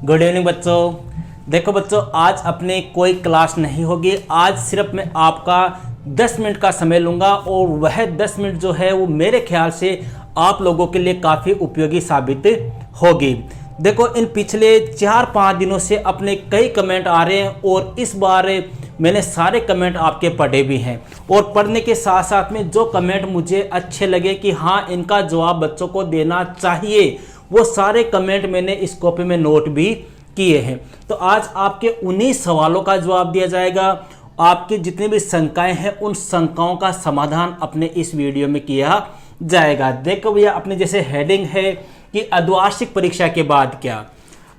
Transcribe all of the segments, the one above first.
Good evening बच्चों। देखो बच्चों, आज अपने कोई क्लास नहीं होगी। आज सिर्फ मैं आपका 10 मिनट का समय लूँगा और वह 10 मिनट जो है वो मेरे ख्याल से आप लोगों के लिए काफ़ी उपयोगी साबित होगी। देखो, इन पिछले 4-5 दिनों से अपने कई कमेंट आ रहे हैं और इस बार मैंने सारे कमेंट आपके पढ़े भी हैं और पढ़ने के साथ साथ में जो कमेंट मुझे अच्छे लगे कि हाँ इनका जवाब बच्चों को देना चाहिए, वो सारे कमेंट मैंने इस कॉपी में नोट भी किए हैं। तो आज आपके उन्हीं सवालों का जवाब दिया जाएगा। आपकी जितनी भी शंकाएं हैं उन शंकाओं का समाधान अपने इस वीडियो में किया जाएगा। देखो भैया, अपने जैसे हेडिंग है कि अर्धवार्षिक परीक्षा के बाद क्या।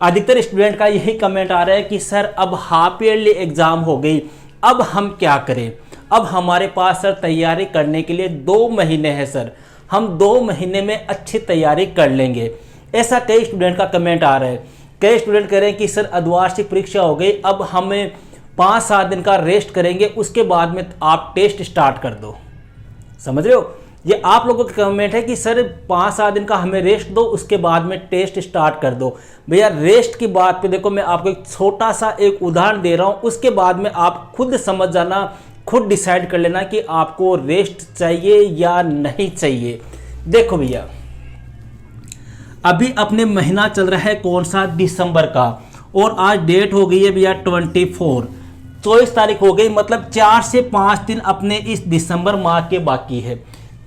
अधिकतर स्टूडेंट का यही कमेंट आ रहा है कि सर अब हाफ ईयरली एग्जाम हो गई, अब हम क्या करें। अब हमारे पास सर तैयारी करने के लिए 2 महीने हैं सर, हम 2 महीने में अच्छी तैयारी कर लेंगे। ऐसा कई स्टूडेंट का कमेंट आ रहा है। कई स्टूडेंट कह रहे हैं कि सर अर्धवार्षिक परीक्षा हो गई, अब हमें 5-7 दिन का रेस्ट करेंगे, उसके बाद में आप टेस्ट स्टार्ट कर दो। समझ रहे हो, ये आप लोगों का कमेंट है कि सर 5-7 दिन का हमें रेस्ट दो, उसके बाद में टेस्ट स्टार्ट कर दो। भैया रेस्ट की बात पे देखो, मैं आपको एक छोटा सा एक उदाहरण दे रहा हूँ, उसके बाद में आप खुद समझ जाना, खुद डिसाइड कर लेना कि आपको रेस्ट चाहिए या नहीं चाहिए। देखो भैया, अभी अपने महीना चल रहा है कौन सा, दिसंबर का, और आज डेट हो गई है भैया 24 तारीख हो गई। मतलब 4 से 5 दिन अपने इस दिसंबर माह के बाकी है।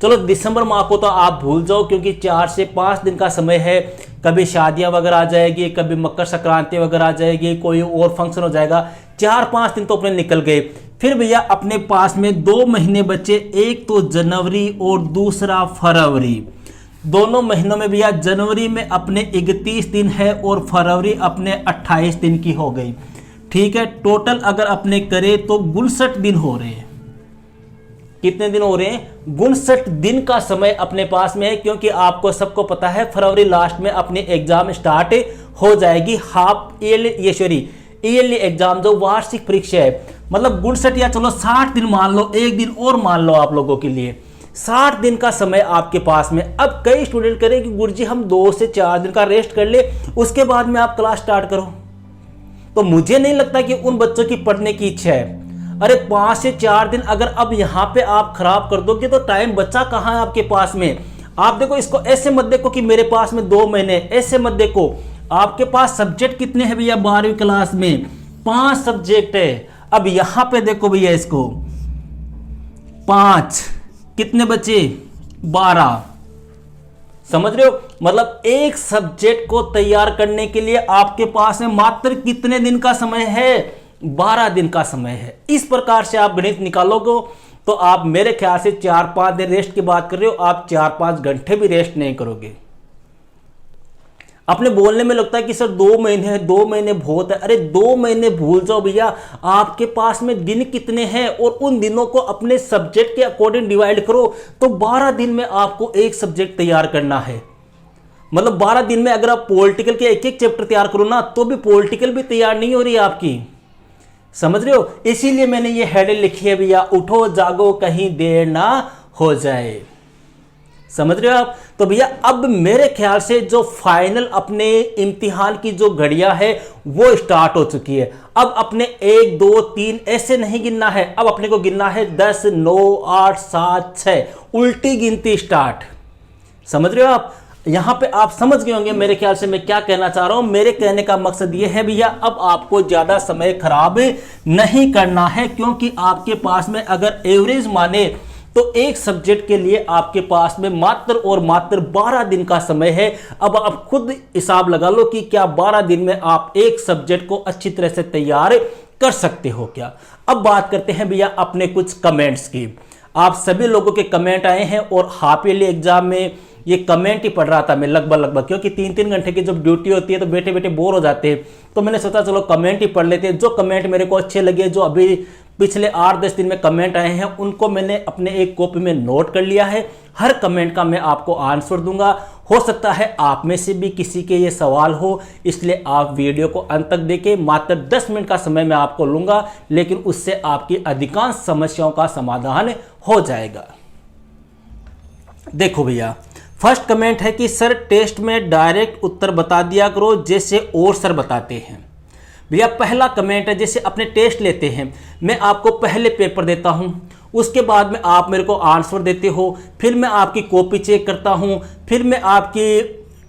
चलो दिसंबर माह को तो आप भूल जाओ, क्योंकि 4 से 5 दिन का समय है। कभी शादियां वगैरह आ जाएगी, कभी मकर संक्रांति वगैरह आ जाएगी, कोई और फंक्शन हो जाएगा। 4-5 दिन तो अपने निकल गए। फिर भैया अपने पास में 2 महीने बचे, एक तो जनवरी और दूसरा फरवरी। दोनों महीनों में भैया जनवरी में अपने 31 दिन है और फरवरी अपने 28 दिन की हो गई। ठीक है, टोटल अगर अपने करें तो 59 दिन हो रहे हैं। कितने दिन हो रहे हैं? 59 दिन का समय अपने पास में है, क्योंकि आपको सबको पता है फरवरी लास्ट में अपनी एग्जाम स्टार्ट हो जाएगी। हाफ ईयरली एग्जाम जो वार्षिक परीक्षा है, मतलब 59 या चलो 60 दिन मान लो, एक दिन और मान लो आप लोगों के लिए 60 दिन का समय आपके पास में। अब कई स्टूडेंट करें कि गुरुजी हम 2 से 4 दिन का रेस्ट कर ले, उसके बाद में आप क्लास स्टार्ट करो। तो मुझे नहीं लगता कि उन बच्चों की पढ़ने की इच्छा है। अरे 5 से 4 दिन अगर अब यहाँ पे आप खराब कर दोगे तो टाइम बचा कहाँ है आपके पास में। आप देखो, इसको ऐसे मत देखो कि मेरे पास में 2 महीने, ऐसे मत देखो। आपके पास सब्जेक्ट कितने हैं भैया 12वीं क्लास में? 5 सब्जेक्ट है। अब यहाँ पे देखो भैया, इसको 5 कितने बचे? 12। समझ रहे हो, मतलब एक सब्जेक्ट को तैयार करने के लिए आपके पास में मात्र कितने दिन का समय है? 12 दिन का समय है। इस प्रकार से आप गणित निकालोगे तो आप मेरे ख्याल से 4-5 दिन रेस्ट की बात कर रहे हो, आप 4-5 घंटे भी रेस्ट नहीं करोगे। अपने बोलने में लगता है कि सर 2 महीने है, 2 महीने बहुत है। अरे 2 महीने भूल जाओ भैया, आपके पास में दिन कितने हैं और उन दिनों को अपने सब्जेक्ट के अकॉर्डिंग डिवाइड करो तो 12 दिन में आपको एक सब्जेक्ट तैयार करना है। मतलब 12 दिन में अगर आप पॉलिटिकल के एक चैप्टर तैयार करो ना, तो भी पॉलिटिकल भी तैयार नहीं हो रही है आपकी। समझ रहे हो, इसीलिए मैंने ये हेडिंग लिखी है भैया, उठो जागो कहीं देर ना हो जाए। समझ रहे हो आप? तो भैया अब मेरे ख्याल से जो फाइनल अपने इम्तिहान की जो घड़ियां है वो स्टार्ट हो चुकी है। अब अपने 1 2 3 ऐसे नहीं गिनना है, अब अपने को गिनना है 10 9 8 7 6, उल्टी गिनती स्टार्ट। समझ रहे हो आप? यहां पे आप समझ गए होंगे मेरे ख्याल से मैं क्या कहना चाह रहा हूं। मेरे कहने का मकसद ये है भैया, अब आपको ज्यादा समय खराब नहीं करना है, क्योंकि आपके पास में अगर एवरेज माने तो एक सब्जेक्ट के लिए आपके पास में मात्र और मात्र 12 दिन का समय है। अब आप खुद हिसाब लगा लो कि क्या 12 दिन में आप एक सब्जेक्ट को अच्छी तरह से तैयार कर सकते हो क्या। अब बात करते हैं भैया अपने कुछ कमेंट्स की। आप सभी लोगों के कमेंट आए हैं और हाफ ईयरली एग्जाम में ये कमेंट ही पढ़ रहा था मैं लगभग, क्योंकि 3-3 घंटे की जब ड्यूटी होती है तो बैठे बैठे बोर हो जाते हैं। तो मैंने सोचा चलो कमेंट ही पढ़ लेते हैं। जो कमेंट मेरे को अच्छे लगे, जो अभी पिछले 8-10 दिन में कमेंट आए हैं, उनको मैंने अपने एक कॉपी में नोट कर लिया है। हर कमेंट का मैं आपको आंसर दूंगा। हो सकता है आप में से भी किसी के ये सवाल हो, इसलिए आप वीडियो को अंत तक देखें। मात्र 10 मिनट का समय मैं आपको लूंगा, लेकिन उससे आपकी अधिकांश समस्याओं का समाधान हो जाएगा। देखो भैया, फर्स्ट कमेंट है कि सर टेस्ट में डायरेक्ट उत्तर बता दिया करो जैसे और सर बताते हैं। भैया पहला कमेंट है, जैसे अपने टेस्ट लेते हैं, मैं आपको पहले पेपर देता हूं, उसके बाद में आप मेरे को आंसर देते हो, फिर मैं आपकी कॉपी चेक करता हूं, फिर मैं आपकी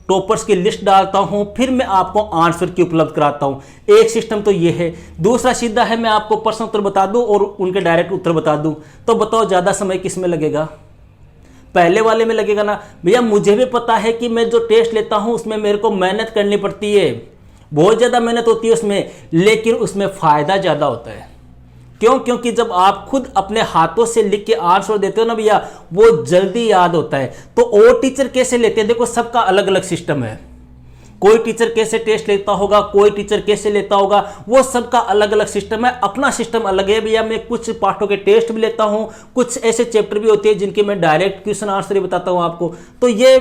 टॉपर्स की लिस्ट डालता हूं, फिर मैं आपको आंसर की उपलब्ध कराता हूं। एक सिस्टम तो ये है। दूसरा सीधा है, मैं आपको प्रश्न उत्तर बता दूं और उनके डायरेक्ट उत्तर बता दूं। तो बताओ ज़्यादा समय किस में लगेगा? पहले वाले में लगेगा ना। भैया मुझे भी पता है कि मैं जो टेस्ट लेता हूं उसमें मेरे को मेहनत करनी पड़ती है, बहुत ज़्यादा मेहनत होती है उसमें, लेकिन उसमें फ़ायदा ज़्यादा होता है। क्यों? क्योंकि जब आप खुद अपने हाथों से लिख के आंसर देते हो ना भैया, वो जल्दी याद होता है। तो और टीचर कैसे लेते हैं? देखो सबका अलग अलग सिस्टम है। कोई टीचर कैसे टेस्ट लेता होगा, कोई टीचर कैसे लेता होगा, वो सबका अलग अलग सिस्टम है। अपना सिस्टम अलग है भैया। मैं कुछ पाठों के टेस्ट भी लेता हूं, कुछ ऐसे चैप्टर भी होते हैं जिनके मैं डायरेक्ट क्वेश्चन आंसर ही बताता हूं आपको। तो ये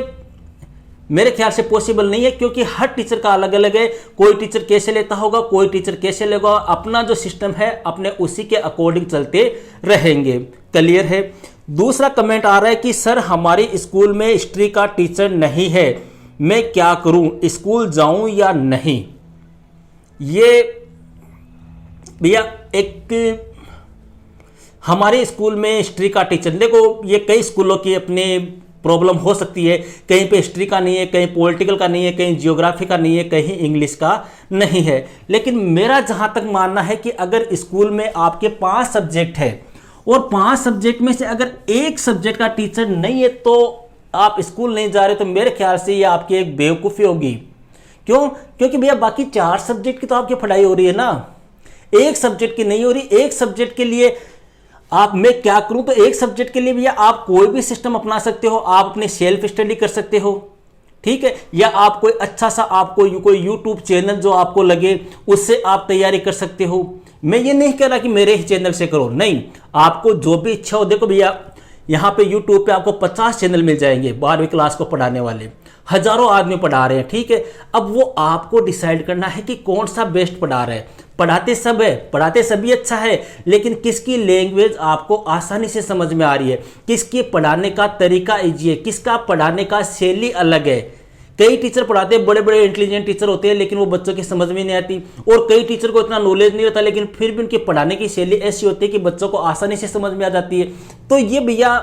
मेरे ख्याल से पॉसिबल नहीं है, क्योंकि हर टीचर का अलग अलग है। कोई टीचर कैसे लेता होगा, कोई टीचर कैसे लेगा, अपना जो सिस्टम है अपने उसी के अकॉर्डिंग चलते रहेंगे। क्लियर है? दूसरा कमेंट आ रहा है कि सर हमारे स्कूल में हिस्ट्री का टीचर नहीं है, मैं क्या करूं, स्कूल जाऊं या नहीं? ये भैया एक हमारे स्कूल में हिस्ट्री का टीचर, देखो ये कई स्कूलों की अपने प्रॉब्लम हो सकती है। कहीं पे हिस्ट्री का नहीं है, कहीं पॉलिटिकल का नहीं है, कहीं जियोग्राफी का नहीं है, कहीं इंग्लिश का नहीं है। लेकिन मेरा जहां तक मानना है कि अगर स्कूल में आपके 5 सब्जेक्ट है और 5 सब्जेक्ट में से अगर एक सब्जेक्ट का टीचर नहीं है तो आप स्कूल नहीं जा रहे, तो मेरे ख्याल से ये आपकी एक बेवकूफ़ी होगी। क्यों? क्योंकि भैया बाकी 4 सब्जेक्ट की तो आपकी पढ़ाई हो रही है ना, एक सब्जेक्ट की नहीं हो रही। एक सब्जेक्ट के लिए आप मैं क्या करूं, तो एक सब्जेक्ट के लिए भैया आप कोई भी सिस्टम अपना सकते हो। आप अपने सेल्फ स्टडी कर सकते हो, ठीक है, या आप कोई अच्छा सा आपको कोई यूट्यूब चैनल जो आपको लगे उससे आप तैयारी कर सकते हो। मैं ये नहीं कह रहा कि मेरे ही चैनल से करो, नहीं, आपको जो भी इच्छा हो। देखो भैया यहाँ पे यूट्यूब पे आपको 50 चैनल मिल जाएंगे 12वीं क्लास को पढ़ाने वाले, हजारों आदमी पढ़ा रहे हैं, ठीक है। अब वो आपको डिसाइड करना है कि कौन सा बेस्ट पढ़ा रहे हैं। पढ़ाते सब है, पढ़ाते सभी अच्छा है, लेकिन किसकी लैंग्वेज आपको आसानी से समझ में आ रही है, किसके पढ़ाने का तरीका ईजी है, किसका पढ़ाने का शैली अलग है। कई टीचर पढ़ाते हैं, बड़े बड़े इंटेलिजेंट टीचर होते हैं, लेकिन वो बच्चों की समझ में नहीं आती। और कई टीचर को इतना नॉलेज नहीं होता, लेकिन फिर भी उनके पढ़ाने की शैली ऐसी होती है कि बच्चों को आसानी से समझ में आ जाती है। तो ये भैया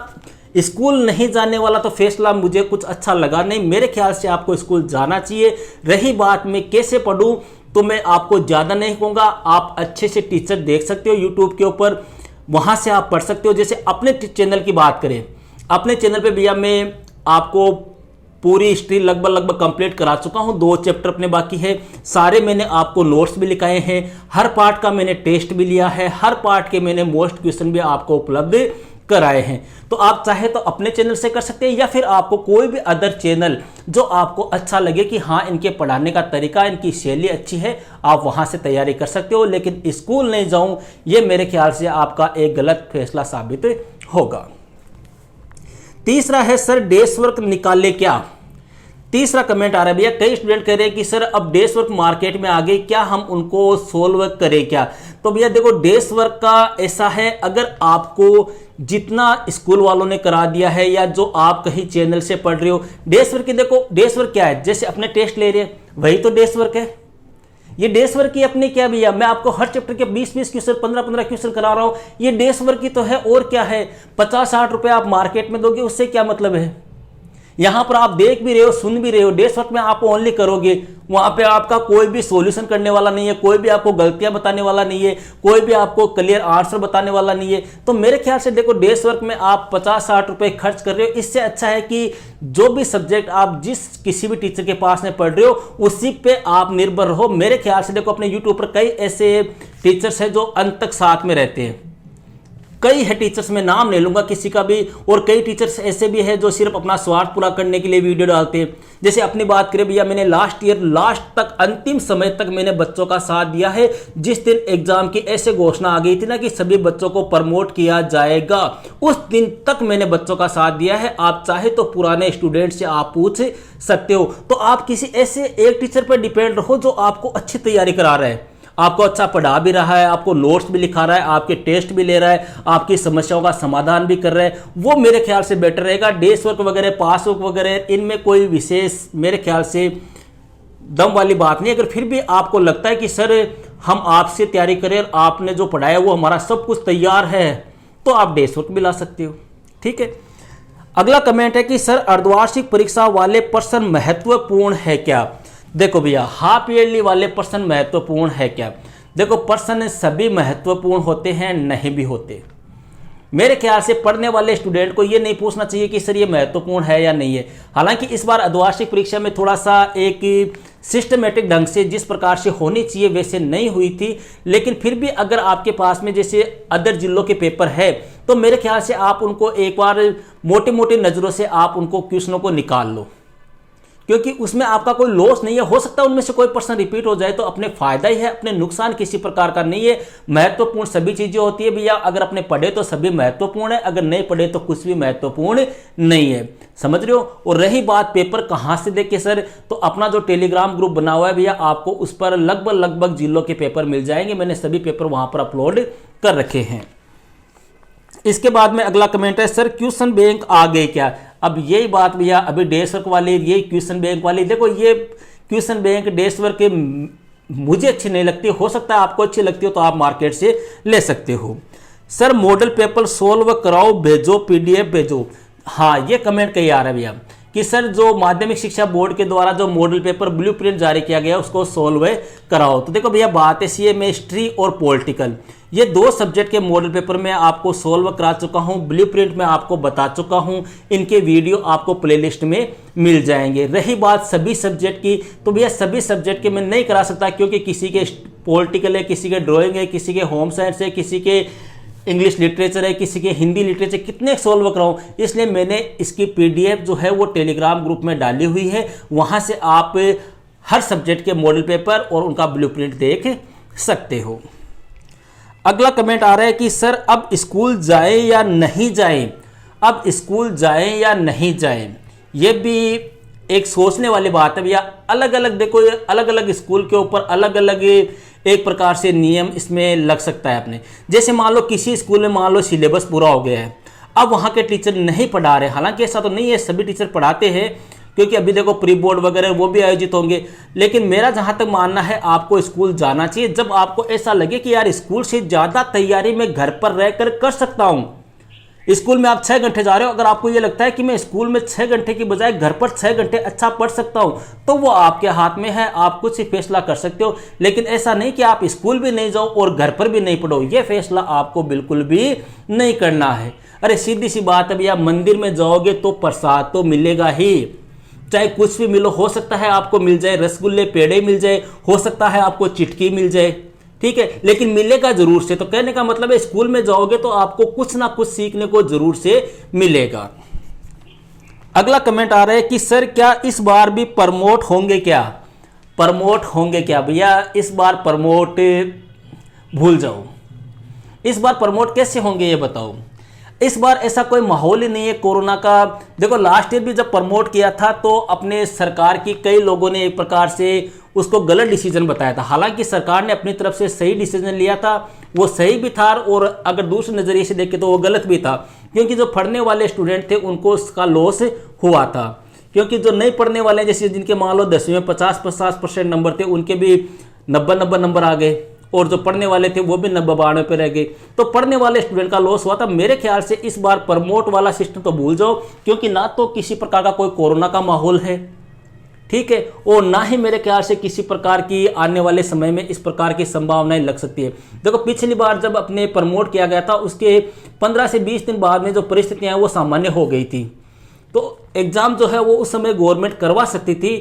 स्कूल नहीं जाने वाला तो फैसला मुझे कुछ अच्छा लगा नहीं। मेरे ख्याल से आपको स्कूल जाना चाहिए। रही बात मैं कैसे पढ़ूं, तो मैं आपको ज़्यादा नहीं कहूँगा, आप अच्छे से टीचर देख सकते हो यूट्यूब के ऊपर, वहाँ से आप पढ़ सकते हो। जैसे अपने चैनल की बात करें, अपने चैनल पे भैया मैं आपको पूरी हिस्ट्री लगभग कंप्लीट करा चुका हूँ। 2 चैप्टर अपने बाकी है, सारे मैंने आपको नोट्स भी लिखाए हैं, हर पार्ट का मैंने टेस्ट भी लिया है, हर पार्ट के मैंने मोस्ट क्वेश्चन भी आपको उपलब्ध कराए हैं। तो आप चाहे तो अपने चैनल से कर सकते हैं, या फिर आपको कोई भी अदर चैनल जो आपको अच्छा लगे कि हाँ इनके पढ़ाने का तरीका, इनकी शैली अच्छी है, आप वहां से तैयारी कर सकते हो। लेकिन स्कूल नहीं जाऊं, ये मेरे ख्याल से आपका एक गलत फैसला साबित होगा। तीसरा है सर डेस्क वर्क निकाले क्या? तीसरा कमेंट आ रहा है भैया, कई स्टूडेंट कह रहे हैं कि सर अब डेस्क वर्क मार्केट में आ गए, क्या हम उनको सोल्व करें क्या? तो भैया देखो डेस्क वर्क का ऐसा है, अगर आपको जितना स्कूल वालों ने करा दिया है या जो आप कहीं चैनल से पढ़ रहे हो, डेस्क वर्क की देखो, डेस्क वर्क क्या है, जैसे अपने टेस्ट ले रहे हैं वही तो डेस्क वर्क है। ये डेस्क वर्क की अपने क्या भैया, मैं आपको हर चैप्टर के 20-20 क्वेश्चन 15-15 क्वेश्चन करा रहा हूं, ये डेस्क वर्क की तो है। और क्या है, 50-60 रुपए आप मार्केट में दोगे, उससे क्या मतलब है? यहां पर आप देख भी रहे हो, सुन भी रहे हो, डेस्क वर्क में आप ओनली करोगे, वहां पे आपका कोई भी सॉल्यूशन करने वाला नहीं है, कोई भी आपको गलतियां बताने वाला नहीं है, कोई भी आपको क्लियर आंसर बताने वाला नहीं है। तो मेरे ख्याल से देखो डेस्क वर्क में आप 50-60 रुपए खर्च कर रहे हो, इससे अच्छा है कि जो भी सब्जेक्ट आप जिस किसी भी टीचर के पास में पढ़ रहे हो उसी पे आप निर्भर रहो। मेरे ख्याल से देखो अपने यूट्यूब पर कई ऐसे टीचर्स हैं जो अंत तक साथ में रहते हैं, कई है टीचर्स, में नाम ले लूंगा किसी का भी, और कई टीचर्स ऐसे भी हैं जो सिर्फ अपना स्वार्थ पूरा करने के लिए वीडियो डालते हैं। जैसे अपनी बात करें भैया, मैंने लास्ट ईयर लास्ट तक अंतिम समय तक मैंने बच्चों का साथ दिया है। जिस दिन एग्जाम की ऐसे घोषणा आ गई थी ना कि सभी बच्चों को प्रमोट किया जाएगा, उस दिन तक मैंने बच्चों का साथ दिया है। आप चाहे तो पुराने स्टूडेंट से आप पूछ सकते हो। तो आप किसी ऐसे एक टीचर पर डिपेंड रहो जो आपको अच्छी तैयारी करा रहा है। आपको अच्छा पढ़ा भी रहा है, आपको नोट्स भी लिखा रहा है, आपके टेस्ट भी ले रहा है, आपकी समस्याओं का समाधान भी कर रहा है, वो मेरे ख्याल से बेटर रहेगा। डेस्क वर्क वगैरह, पास वर्क वगैरह, इनमें कोई विशेष मेरे ख्याल से दम वाली बात नहीं। अगर फिर भी आपको लगता है कि सर हम आपसे तैयारी करें और आपने जो पढ़ाया वो हमारा सब कुछ तैयार है, तो आप डेस्क वर्क भी ला सकते हो। ठीक है। अगला कमेंट है कि सर अर्धवार्षिक परीक्षा वाले प्रश्न महत्वपूर्ण है क्या? देखो भैया, हाफ ईयरली वाले प्रश्न महत्वपूर्ण है क्या? देखो, प्रश्न सभी महत्वपूर्ण होते हैं, नहीं भी होते। मेरे ख्याल से पढ़ने वाले स्टूडेंट को ये नहीं पूछना चाहिए कि सर ये महत्वपूर्ण है या नहीं है। हालांकि इस बार अर्धवार्षिक परीक्षा में थोड़ा सा एक सिस्टमेटिक ढंग से जिस प्रकार से होनी चाहिए वैसे नहीं हुई थी, लेकिन फिर भी अगर आपके पास में जैसे अदर जिलों के पेपर है तो मेरे ख्याल से आप उनको एक बार मोटे मोटे नज़रों से आप उनको क्वेश्चनों को निकाल लो, क्योंकि उसमें आपका कोई लॉस नहीं है। हो सकता है उनमें से कोई पर्सन रिपीट हो जाए तो अपने फायदा ही है, अपने नुकसान किसी प्रकार का नहीं है। महत्वपूर्ण सभी चीजें होती है भैया, अगर अपने पढ़े तो सभी महत्वपूर्ण है, अगर नहीं पढ़े तो कुछ भी महत्वपूर्ण नहीं है। समझ रहे हो? और रही बात पेपर कहां से देखे सर, तो अपना जो टेलीग्राम ग्रुप बना हुआ है भैया, आपको उस पर लगभग जिलों के पेपर मिल जाएंगे। मैंने सभी पेपर वहां पर अपलोड कर रखे हैं। इसके बाद में अगला कमेंट है, सर क्वेश्चन बैंक आ गए क्या? अब यही बात भैया, अभी डेस्क वर्क वाली, ये क्वेश्चन बैंक वाली, देखो ये क्वेश्चन बैंक डेस्क वर्क के मुझे अच्छी नहीं लगती, हो सकता है आपको अच्छी लगती हो तो आप मार्केट से ले सकते हो। सर मॉडल पेपर सोल्व कराओ, भेजो पीडीएफ भेजो। हाँ, ये कमेंट कहीं आ रहा है भैया कि सर जो माध्यमिक शिक्षा बोर्ड के द्वारा जो मॉडल पेपर ब्लूप्रिंट जारी किया गया उसको सोल्व कराओ। तो देखो भैया, बात ऐसी है, मैं हिस्ट्री और पॉलिटिकल ये दो सब्जेक्ट के मॉडल पेपर में आपको सोल्व करा चुका हूं, ब्लूप्रिंट में आपको बता चुका हूं, इनके वीडियो आपको प्लेलिस्ट में मिल जाएंगे। रही बात सभी सब्जेक्ट की, तो भैया सभी सब्जेक्ट के मैं नहीं करा सकता, क्योंकि किसी के पॉलिटिकल है, किसी के ड्राइंग है, किसी के होम साइंस है, किसी के इंग्लिश लिटरेचर है, किसी के हिंदी लिटरेचर, कितने सोल्व कराऊं। इसलिए मैंने इसकी पीडीएफ जो है वो टेलीग्राम ग्रुप में डाली हुई है, वहां से आप हर सब्जेक्ट के मॉडल पेपर और उनका ब्लूप्रिंट देख सकते हो। अगला कमेंट आ रहा है कि सर अब स्कूल जाएं या नहीं जाएं? अब स्कूल जाएं या नहीं जाएं, ये भी एक सोचने वाली बात है भैया। अलग अलग देखो, अलग अलग स्कूल के ऊपर अलग अलग एक प्रकार से नियम इसमें लग सकता है अपने। जैसे मान लो किसी स्कूल में मान लो सिलेबस पूरा हो गया है, अब वहाँ के टीचर नहीं पढ़ा रहे, हालांकि ऐसा तो नहीं है, सभी टीचर पढ़ाते हैं, क्योंकि अभी देखो प्री बोर्ड वगैरह वो भी आयोजित होंगे। लेकिन मेरा जहाँ तक मानना है आपको स्कूल जाना चाहिए जब आपको ऐसा लगे कि यार स्कूल से ज़्यादा तैयारी मैं घर पर रहकर कर सकता हूँ। स्कूल में आप 6 घंटे जा रहे हो, अगर आपको ये लगता है कि मैं स्कूल में 6 घंटे की बजाय घर पर 6 घंटे अच्छा पढ़ सकता हूं, तो वो आपके हाथ में है, आप कुछ ही फैसला कर सकते हो। लेकिन ऐसा नहीं कि आप स्कूल भी नहीं जाओ और घर पर भी नहीं पढ़ो, ये फैसला आपको बिल्कुल भी नहीं करना है। अरे सीधी सी बात है भैया, मंदिर में जाओगे तो प्रसाद तो मिलेगा ही, चाहे कुछ भी मिलो, हो सकता है आपको मिल जाए रसगुल्ले पेड़े मिल जाए, हो सकता है आपको चिटकी मिल जाए, ठीक है, लेकिन मिलेगा जरूर से। तो कहने का मतलब है स्कूल में जाओगे तो आपको कुछ ना कुछ सीखने को जरूर से मिलेगा। अगला कमेंट आ रहा है कि सर क्या इस बार भी प्रमोट होंगे क्या? प्रमोट होंगे क्या भैया? इस बार प्रमोट भूल जाओ। इस बार प्रमोट कैसे होंगे ये बताओ। इस बार ऐसा कोई माहौल ही नहीं है कोरोना का। देखो लास्ट ईयर भी जब प्रमोट किया था तो अपने सरकार की कई लोगों ने एक प्रकार से उसको गलत डिसीजन बताया था। हालांकि सरकार ने अपनी तरफ से सही डिसीजन लिया था, वो सही भी था, और अगर दूसरे नज़रिए से देखें तो वो गलत भी था, क्योंकि जो पढ़ने वाले स्टूडेंट थे उनको उसका लॉस हुआ था। क्योंकि जो नहीं पढ़ने वाले, जैसे जिनके मान लो 10वीं में 50% नंबर थे, उनके भी 90 नंबर आ गए, और जो पढ़ने वाले थे वो भी 92 पे रह गए। तो पढ़ने वाले स्टूडेंट का लॉस हुआ था। मेरे ख्याल से इस बार प्रमोट वाला सिस्टम तो भूल जाओ, क्योंकि ना तो किसी प्रकार का कोई कोरोना का माहौल है, ठीक है, और ना ही मेरे ख्याल से किसी प्रकार की आने वाले समय में इस प्रकार की संभावनाएं लग सकती है। देखो पिछली बार जब अपने प्रमोट किया गया था उसके 15 से 20 दिन बाद में जो परिस्थितियां वो सामान्य हो गई थी, तो एग्जाम जो है वो उस समय गवर्नमेंट करवा सकती थी।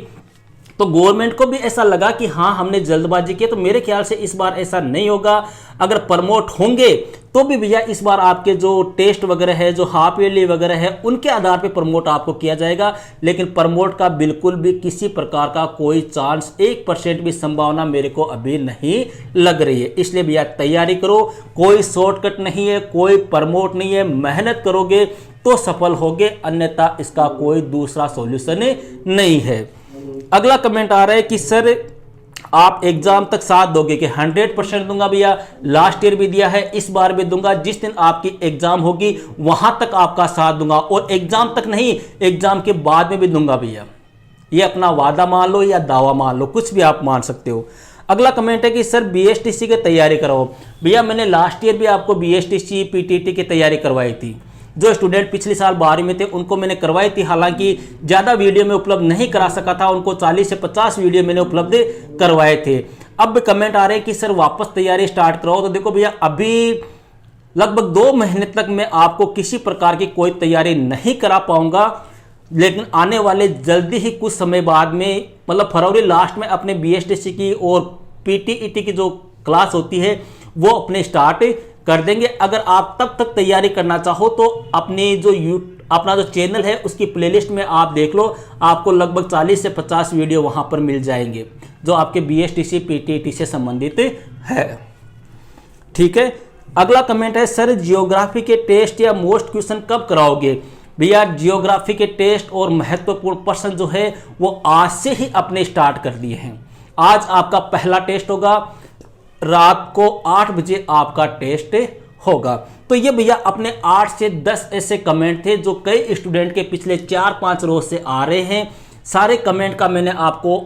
तो गवर्नमेंट को भी ऐसा लगा कि हाँ हमने जल्दबाजी की, तो मेरे ख्याल से इस बार ऐसा नहीं होगा। अगर प्रमोट होंगे तो भी भैया इस बार आपके जो टेस्ट वगैरह है, जो हाफ ईयरली वगैरह है, उनके आधार पे प्रमोट आपको किया जाएगा। लेकिन प्रमोट का बिल्कुल भी किसी प्रकार का कोई चांस, 1% भी संभावना मेरे को अभी नहीं लग रही है। इसलिए भैया तैयारी करो, कोई शॉर्टकट नहीं है, कोई प्रमोट नहीं है, मेहनत करोगे तो सफल होगे, अन्यथा इसका कोई दूसरा सॉल्यूशन नहीं है। अगला कमेंट आ रहा है कि सर आप एग्जाम तक साथ दोगे कि 100% दूंगा भैया, लास्ट ईयर भी दिया है, इस बार भी दूंगा, जिस दिन आपकी एग्जाम होगी वहां तक आपका साथ दूंगा, और एग्जाम तक नहीं, एग्जाम के बाद में भी दूंगा भैया। ये अपना वादा मान लो या दावा मान लो, कुछ भी आप मान सकते हो। अगला कमेंट है कि सर बीएसटीसी की तैयारी कराओ। भैया मैंने लास्ट ईयर भी आपको बीएसटीसी पीटीटी की तैयारी करवाई थी। जो स्टूडेंट पिछले साल 12वीं में थे उनको मैंने करवाई थी, हालांकि ज़्यादा वीडियो में उपलब्ध नहीं करा सका था, उनको 40 से 50 वीडियो मैंने उपलब्ध करवाए थे। अब कमेंट आ रहे हैं कि सर वापस तैयारी स्टार्ट कराओ। तो देखो भैया, अभी लगभग 2 महीने तक मैं आपको किसी प्रकार की कोई तैयारी नहीं करा पाऊंगा, लेकिन आने वाले जल्दी ही कुछ समय बाद में, मतलब फरवरी लास्ट में, अपने बीएसटीसी की और पीटीईटी की जो क्लास होती है वो अपने स्टार्ट कर देंगे। अगर आप तब तक तैयारी करना चाहो तो अपना जो चैनल है उसकी प्लेलिस्ट में आप देख लो, आपको लगभग 40 से 50 वीडियो वहां पर मिल जाएंगे जो आपके बीएसटीसी पीटीईटी से संबंधित है। ठीक है। अगला कमेंट है, सर जियोग्राफी के टेस्ट या मोस्ट क्वेश्चन कब कराओगे? भैया जियोग्राफी के टेस्ट और महत्वपूर्ण प्रश्न जो है वो आज से ही अपने स्टार्ट कर दिए हैं। आज आपका पहला टेस्ट होगा, रात को 8 बजे आपका टेस्ट होगा। तो ये भैया अपने 8 से 10 ऐसे कमेंट थे जो कई स्टूडेंट के पिछले 4-5 रोज से आ रहे हैं। सारे कमेंट का मैंने आपको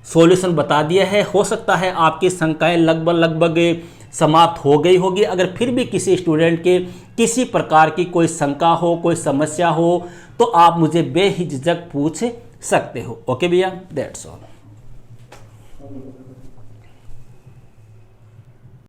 सॉल्यूशन बता दिया है। हो सकता है आपकी शंकाएं लगभग समाप्त हो गई होगी। अगर फिर भी किसी स्टूडेंट के किसी प्रकार की कोई शंका हो, कोई समस्या हो, तो आप मुझे बेहिचक पूछ सकते हो। ओके भैया, दैट्स ऑल।